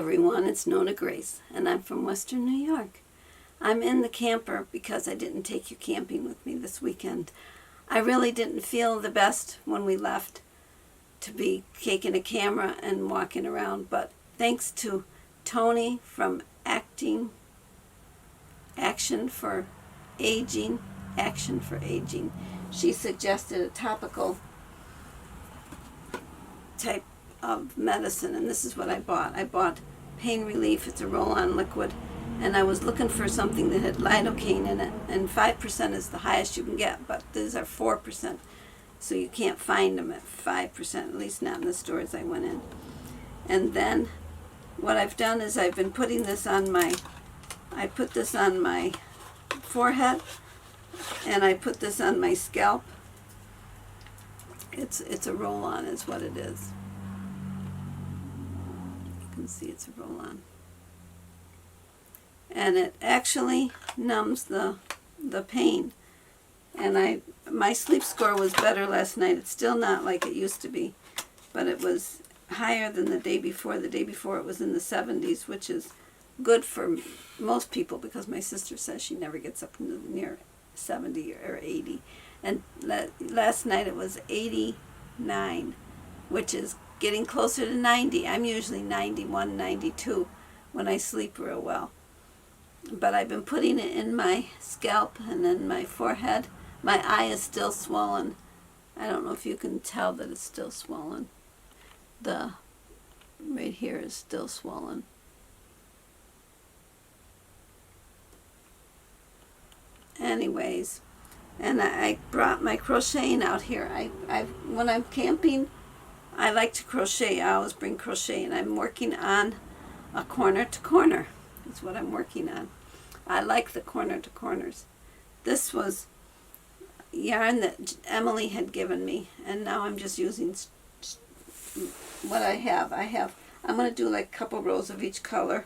everyone, it's NonnaGrace, and I'm from Western New York. I'm in the camper because I didn't take you camping with me this weekend. I really didn't feel the best when we left to be taking a camera and walking around, but thanks to Toni from Action for Aging, she suggested a topical type of medicine, and this is what I bought. I bought Pain Relief. It's a roll-on liquid, and I was looking for something that had lidocaine in it, and 5% is the highest you can get, but these are 4%, so you can't find them at 5%, at least not in the stores I went in. And then what I've done is I've been putting this on I put this on my forehead, and I put this on my scalp. It's a roll-on is what it is. You can see it's a roll-on. And it actually numbs the pain. And my sleep score was better last night. It's still not like it used to be, but it was higher than the day before. The day before it was in the 70s, which is good for most people because my sister says she never gets up near 70 or 80. And last night it was 89, which is getting closer to 90. I'm usually 91, 92 when I sleep real well. But I've been putting it in my scalp and then my forehead. My eye is still swollen. I don't know if you can tell that it's still swollen. The right here is still swollen. Anyways, and I brought my crocheting out here. When I'm camping, I like to crochet. I always bring crochet, and I'm working on a corner to corner. That's what I'm working on. I like the corner to corners. This was yarn that Emily had given me, and now I'm just using what I have. I'm going to do like a couple rows of each color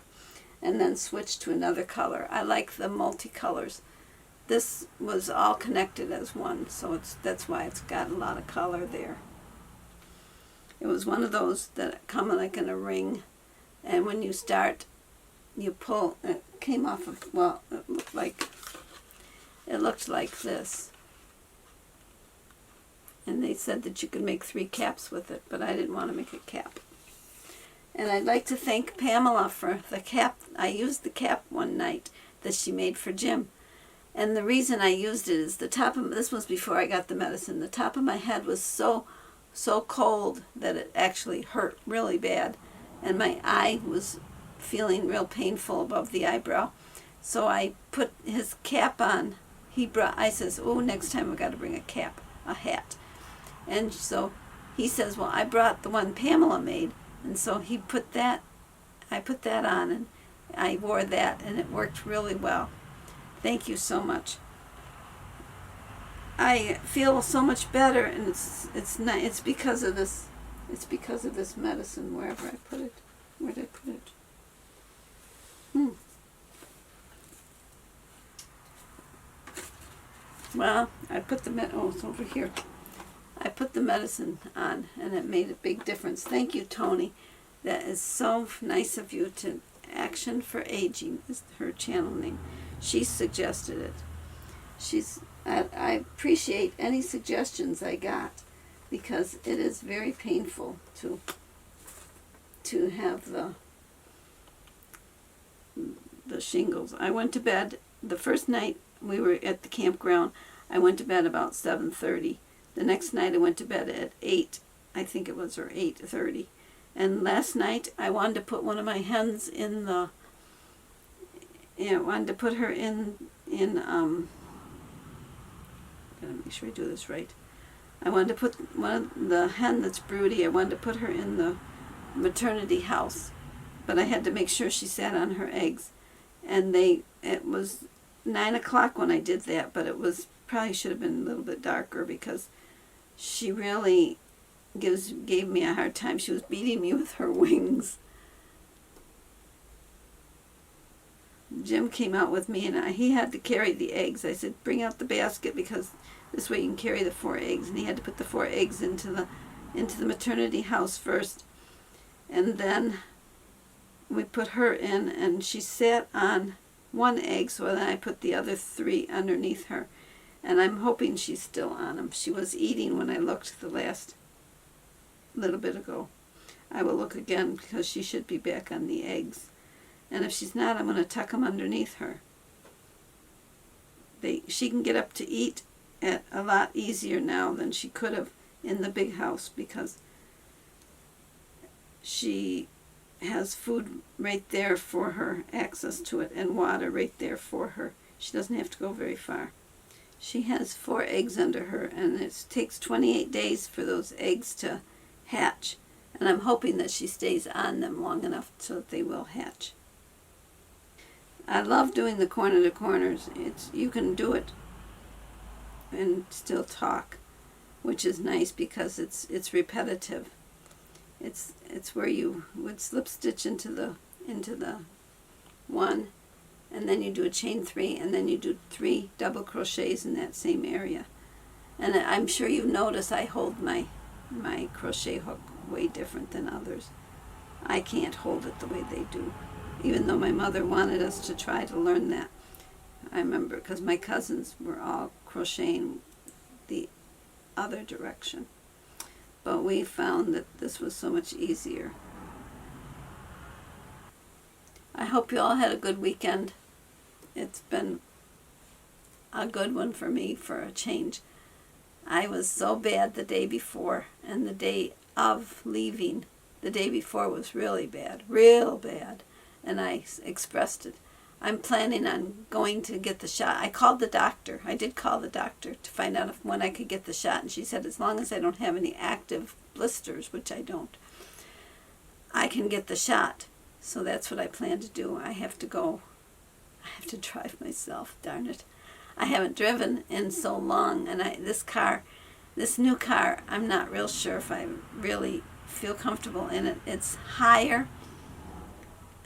and then switch to another color. I like the multicolors. This was all connected as one, so that's why it's got a lot of color there. It was one of those that come like in a ring, and when you start, you pull. It came off of, well, it looked like this. And they said that you could make 3 caps with it, but I didn't want to make a cap. And I'd like to thank Pamela for the cap. I used the cap one night that she made for Jim. And the reason I used it is this was before I got the medicine. The top of my head was so cold that it actually hurt really bad. And my eye was feeling real painful above the eyebrow. So I put his cap on. I says, oh, next time I've got to bring a hat. And so he says, well, I brought the one Pamela made. And so I put that on, and I wore that, and it worked really well. Thank you so much. I feel so much better, and it's because of this. It's because of this medicine. Wherever I put it, where did I put it? Well, I put it's over here. I put the medicine on, and it made a big difference. Thank you, Toni. That is so nice of you. To Action for Aging is her channel name. She suggested it. I appreciate any suggestions I got, because it is very painful to have the shingles. I went to bed the first night we were at the campground. I went to bed about 7:30. The next night I went to bed at 8, I think it was, or 8:30. And last night I wanted to put one of my hens in the. Yeah, I wanted to put her in gotta make sure I do this right. I wanted to put one of the hen that's broody, I wanted to put her in the maternity house, but I had to make sure she sat on her eggs. And it was 9 o'clock when I did that, but it was probably should have been a little bit darker, because she really gave me a hard time. She was beating me with her wings. Jim came out with me, and he had to carry the eggs. I said, bring out the basket, because this way you can carry the 4 eggs. And he had to put the 4 eggs into the maternity house first, and then we put her in, and she sat on one egg, so then I put the other 3 underneath her. And I'm hoping she's still on them. She was eating when I looked the last little bit ago. I will look again because she should be back on the eggs. And if she's not, I'm going to tuck them underneath her. She can get up to eat at a lot easier now than she could have in the big house, because she has food right there for her, access to it, and water right there for her. She doesn't have to go very far. She has 4 eggs under her, and it takes 28 days for those eggs to hatch. And I'm hoping that she stays on them long enough so that they will hatch. I love doing the corner to corners. You can do it and still talk, which is nice because it's repetitive. It's where you would slip stitch into the one, and then you do a chain 3, and then you do 3 double crochets in that same area. And I'm sure you've noticed I hold my crochet hook way different than others. I can't hold it the way they do, even though my mother wanted us to try to learn that. I remember because my cousins were all crocheting the other direction. But we found that this was so much easier. I hope you all had a good weekend. It's been a good one for me for a change. I was so bad the day before, and the day of leaving, the day before was really bad, real bad, and I expressed it. I'm planning on going to get the shot. I called the doctor. I did call the doctor to find out when I could get the shot, and she said as long as I don't have any active blisters, which I don't, I can get the shot. So that's what I plan to do. I have to go. I have to drive myself, darn it. I haven't driven in so long, and this new car, I'm not real sure if I really feel comfortable in it. It's higher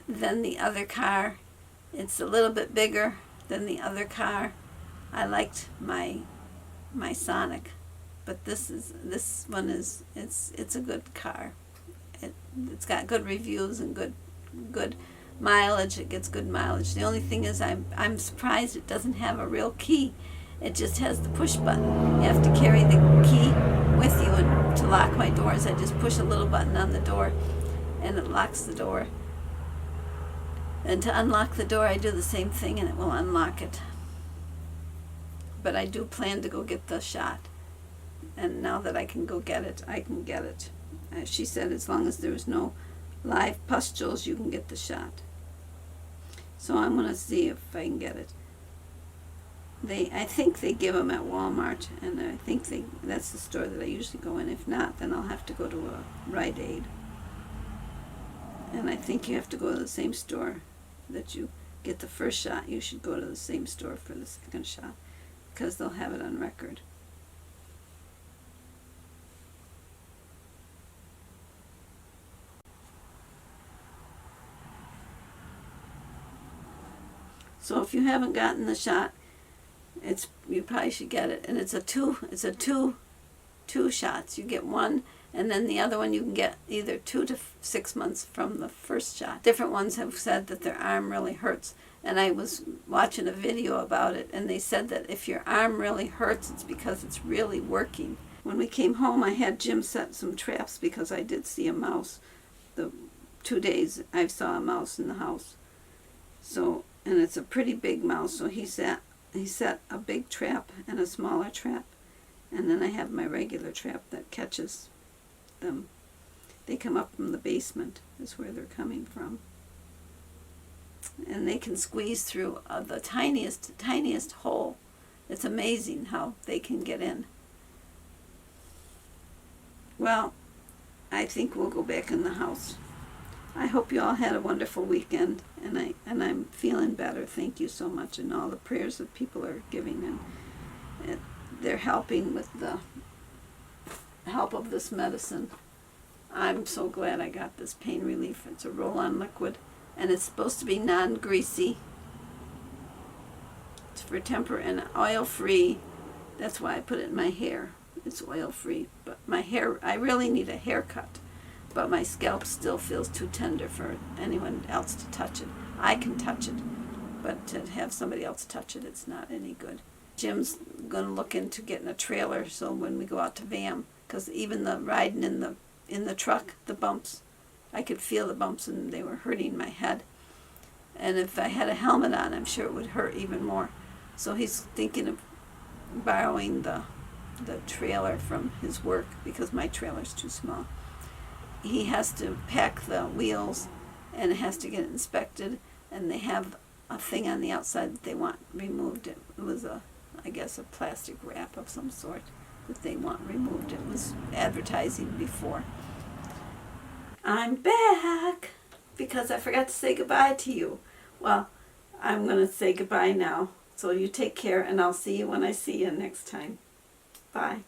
than the other car. It's a little bit bigger than the other car. I liked my Sonic, but this one is it's a good car. It's got good reviews and good mileage. It gets good mileage. The only thing is I'm surprised it doesn't have a real key. It just has the push button. You have to carry the key with you, and to lock my doors I just push a little button on the door and it locks the door. And to unlock the door I do the same thing and it will unlock it. But I do plan to go get the shot. And now that I can go get it, I can get it. She said as long as there's no live pustules, you can get the shot. So I'm going to see if I can get it. I think they give them at Walmart, and I think that's the store that I usually go in. If not, then I'll have to go to a Rite Aid. And I think you have to go to the same store that you get the first shot. You should go to the same store for the second shot, because they'll have it on record. So if you haven't gotten the shot, you probably should get it. And it's a two shots. You get one, and then the other one you can get either 2 to 6 months from the first shot. Different ones have said that their arm really hurts, and I was watching a video about it, and they said that if your arm really hurts, it's because it's really working. When we came home, I had Jim set some traps because I did see a mouse. The 2 days I saw a mouse in the house. So, and it's a pretty big mouse, so he set a big trap and a smaller trap, and then I have my regular trap that catches them. They come up from the basement is where they're coming from, and they can squeeze through the tiniest hole. It's amazing how they can get in. Well, I think we'll go back in the house. I hope you all had a wonderful weekend, and I'm feeling better. Thank you so much, and all the prayers that people are giving, and they're helping with the help of this medicine. I'm so glad I got this pain relief. It's a roll-on liquid, and it's supposed to be non-greasy. It's for temper and oil-free. That's why I put it in my hair. It's oil-free, but my hair, I really need a haircut. but my scalp still feels too tender for anyone else to touch it. I can touch it, but to have somebody else touch it, it's not any good. Jim's going to look into getting a trailer so when we go out to VAM, because even the riding in the truck, the bumps, I could feel the bumps and they were hurting my head. And if I had a helmet on, I'm sure it would hurt even more. So he's thinking of borrowing the trailer from his work because my trailer's too small. He has to pack the wheels and it has to get inspected, and they have a thing on the outside that they want removed. It was I guess a plastic wrap of some sort that they want removed. It was advertising before. I'm back because I forgot to say goodbye to you. Well, I'm going to say goodbye now. So you take care, and I'll see you when I see you next time. Bye.